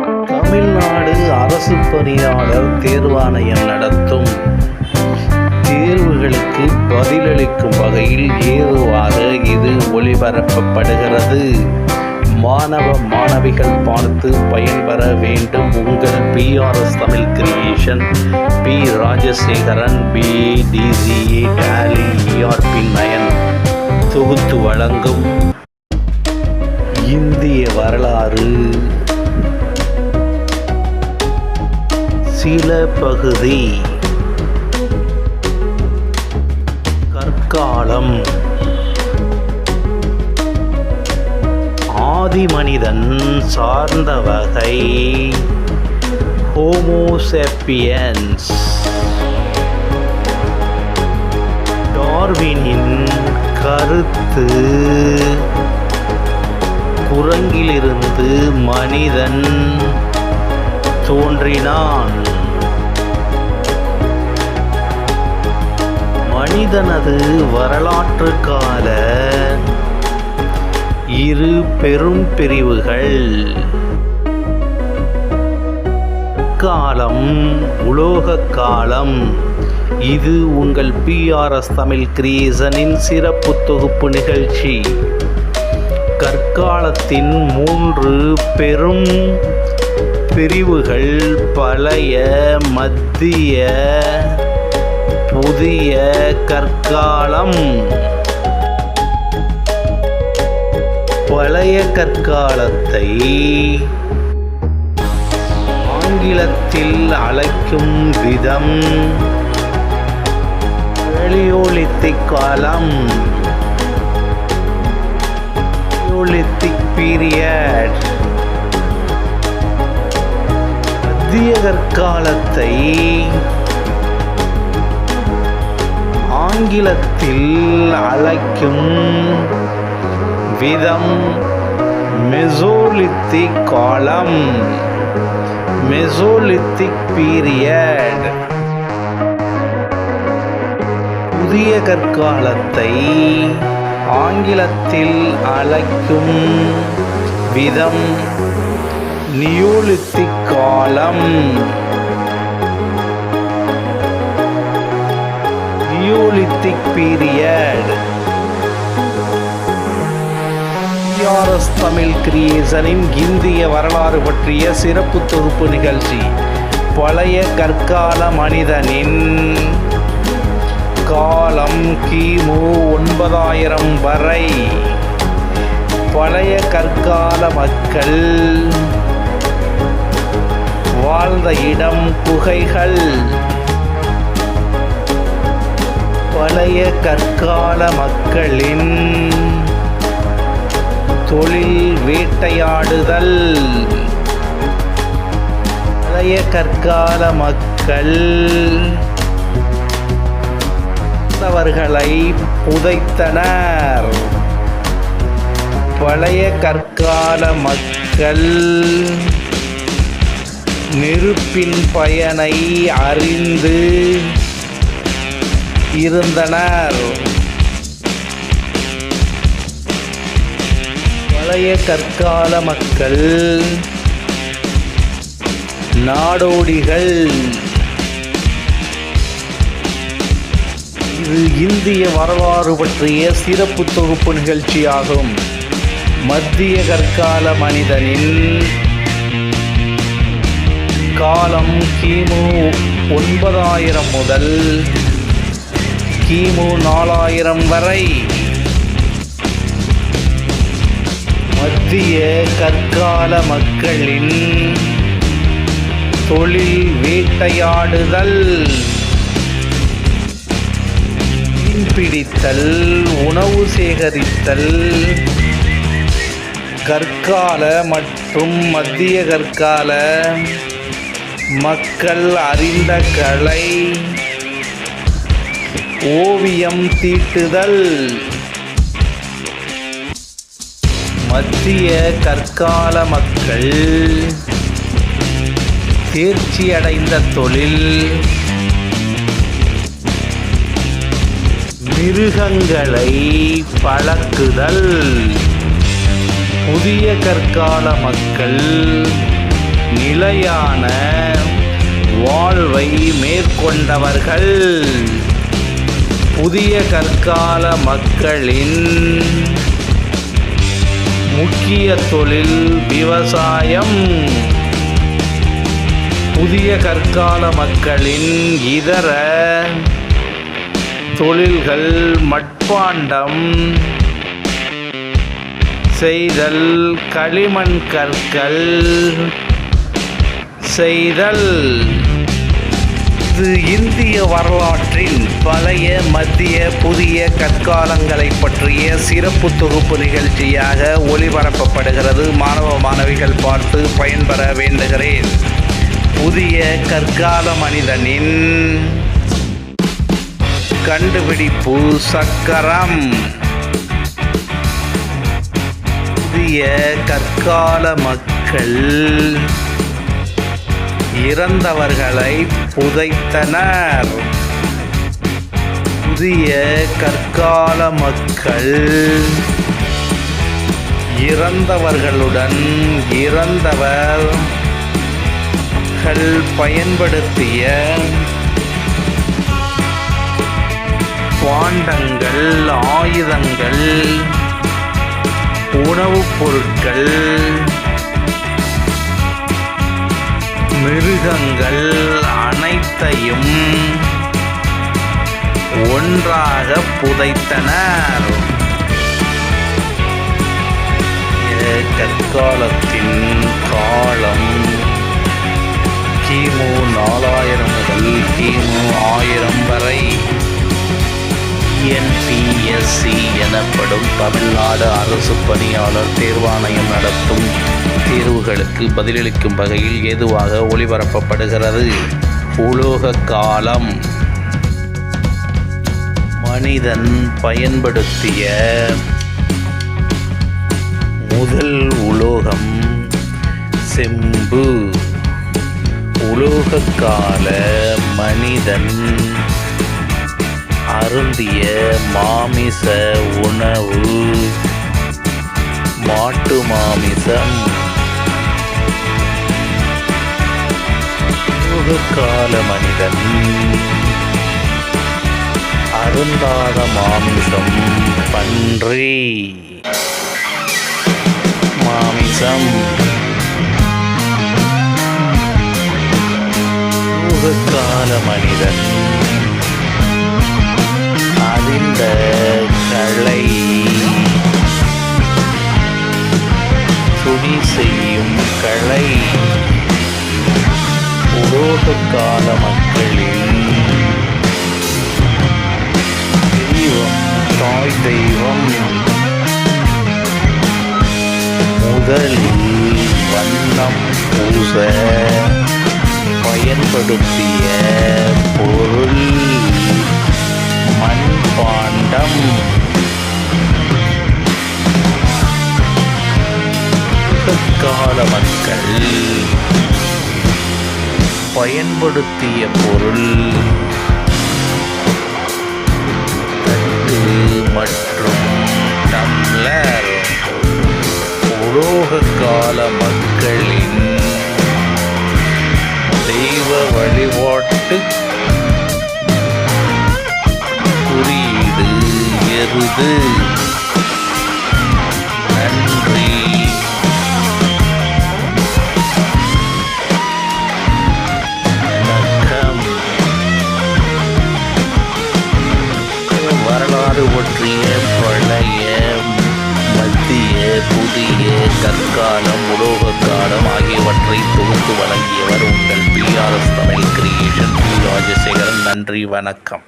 தமிழ்நாடு அரசு பணியாளர் தேர்வாணையம் நடத்தும் தேர்வுகளுக்கு பதிலளிக்கும் வகையில் ஏதுவாக இது ஒளிபரப்பப்படுகிறது. மாணவ மாணவிகள் பார்த்து பயன்பெற வேண்டும். உங்கள் PRS Tamil creation, P. Rajasekaran, BDCA Tally ERP9 தொகுத்து வழங்கும் இந்திய வரலாறு சில பகுதி. கற்காலம். ஆதிமனிதன் சார்ந்த வகை ஹோமோசேப்பியன்ஸ். டார்வினின் கருத்து குரங்கிலிருந்து மனிதன் தோன்றினான். மனிதனது வரலாற்று கால இரு பெரும் பிரிவுகள். காலம், உலோக காலம். இது உங்கள் PRS தமிழ் கிரியேஷனின் சிறப்பு தொகுப்பு நிகழ்ச்சி. கற்காலத்தின் 3 பெரும் பிரிவுகள் பழைய, மத்திய, புதிய கற்காலம். பழைய கற்காலத்தை ஆங்கிலத்தில் அழைக்கும் விதம் பலியோலித்திக் காலம், பலியோலித்திக் பீரியட். மத்திய கற்காலத்தை ஆங்கிலத்தில் அழைக்கும் விதம் மெசோலித்திக் காலம், மெசோலித்திக் பீரியட். புதிய கற்காலத்தை ஆங்கிலத்தில் அழைக்கும் விதம் நியோலித்திக் காலம், நியோலித்திக் பீரியட். PRS தமிழ் கிரியேஷனின் இந்திய வரலாறு பற்றிய சிறப்பு தொகுப்பு நிகழ்ச்சி. பழைய கற்கால மனிதனின் காலம் கிமு 9000 வரை. பழைய கற்கால மக்கள் வாழ்ந்த இடம் குகைகள். பழைய கற்கால மக்களின் தொழில் வேட்டையாடுதல். பழைய கற்கால மக்கள் அவர்களை புதைத்தனர். பழைய கற்கால மக்கள் நெருப்பின் பயனை அறிந்து இருந்தனர். பழைய கற்கால மக்கள் நாடோடிகள். இது இந்திய வரலாறு பற்றிய சிறப்பு தொகுப்பு நிகழ்ச்சியாகும். மத்திய கற்கால மனிதனின் காலம் கிமு 9000 முதல் கிமு 4000 வரை. மத்திய கற்கால மக்களின் தொழில் வேட்டையாடுதல், மீன்பிடித்தல், உணவு சேகரித்தல். கற்கால மற்றும் மத்திய கற்கால மக்கள் அறிந்த கலை ஓவியம் தீட்டுதல். மத்திய கற்கால மக்கள் தேர்ச்சியடைந்த தொழில் மிருகங்களை பழக்குதல். புதிய கற்கால மக்கள் நிலையான வாழ்வை மேற்கொண்டவர்கள். புதிய கற்கால மக்களின் முக்கிய தொழில் விவசாயம். புதிய கற்கால மக்களின் இதர தொழில்கள் மட்பாண்டம் செய்தல், களிமண் கற்கள் செய்தல். இது இந்திய வரலாற்றின் பழைய, மத்திய, புதிய கற்காலங்களை பற்றிய சிறப்பு தொகுப்பு நிகழ்ச்சியாக ஒளிபரப்பப்படுகிறது. மாணவ மாணவிகள் பார்த்து பயன்பெற வேண்டுகிறேன். புதிய கற்கால மனிதனின் கண்டுபிடிப்பு சக்கரம். புதிய கற்கால மக்கள் இறந்தவர்களை புதைத்தனர். புதிய கற்கால மக்கள் இறந்தவர்களுடன் இறந்தவர்கள் பயன்படுத்திய பாண்டங்கள், ஆயுதங்கள், உணவுப் பொருட்கள், மிருகங்கள் அனைத்தையும் ஒன்றாக புதைத்தனர். கற்காலத்தின் காலம் கிமு 4000 முதல் கிமு 1000 வரை. NPSC எனப்படும் தமிழ்நாடு அரசு பணியாளர் தேர்வாணையம் நடத்தும் தேர்வுகளுக்கு பதிலளிக்கும் வகையில் ஏதுவாக ஒளிபரப்பப்படுகிறது. உலோக காலம். மனிதன் பயன்படுத்திய முதல் உலோகம் செம்பு. உலோக கால மனிதன் அருந்திய மாமிச உணவு மாட்டு மாமிசம். உலோகக்கால மனிதன் அருந்தாத மாமிசம் பன்றி மாமிசம். உலோகக்கால மனிதன் அறிந்த கலை, துணி செய்யும் கலை. உலோகக்கால மக்களின் தெய்வம் தாய் தெய்வம். முதலில் வண்ணம் பூச பயன்படுத்திய பொருள் மண்பாண்டம். கால மக்கள் பயன்படுத்திய பொருள் தட்டு மற்றும் டம்ளர். உலோக கால மக்களின் தெய்வ வழிபாட்டு குறியீடு எருது. நன்றி. வணக்கம். வரலாறு பற்றிய பழைய, மத்திய, புதிய கற்காலம், உலோக காலம் ஆகியவற்றை தொகுத்து வழங்கியவர் உங்கள் PRS தமிழ் கிரியேஷன் ராஜசேகரன். நன்றி, வணக்கம்.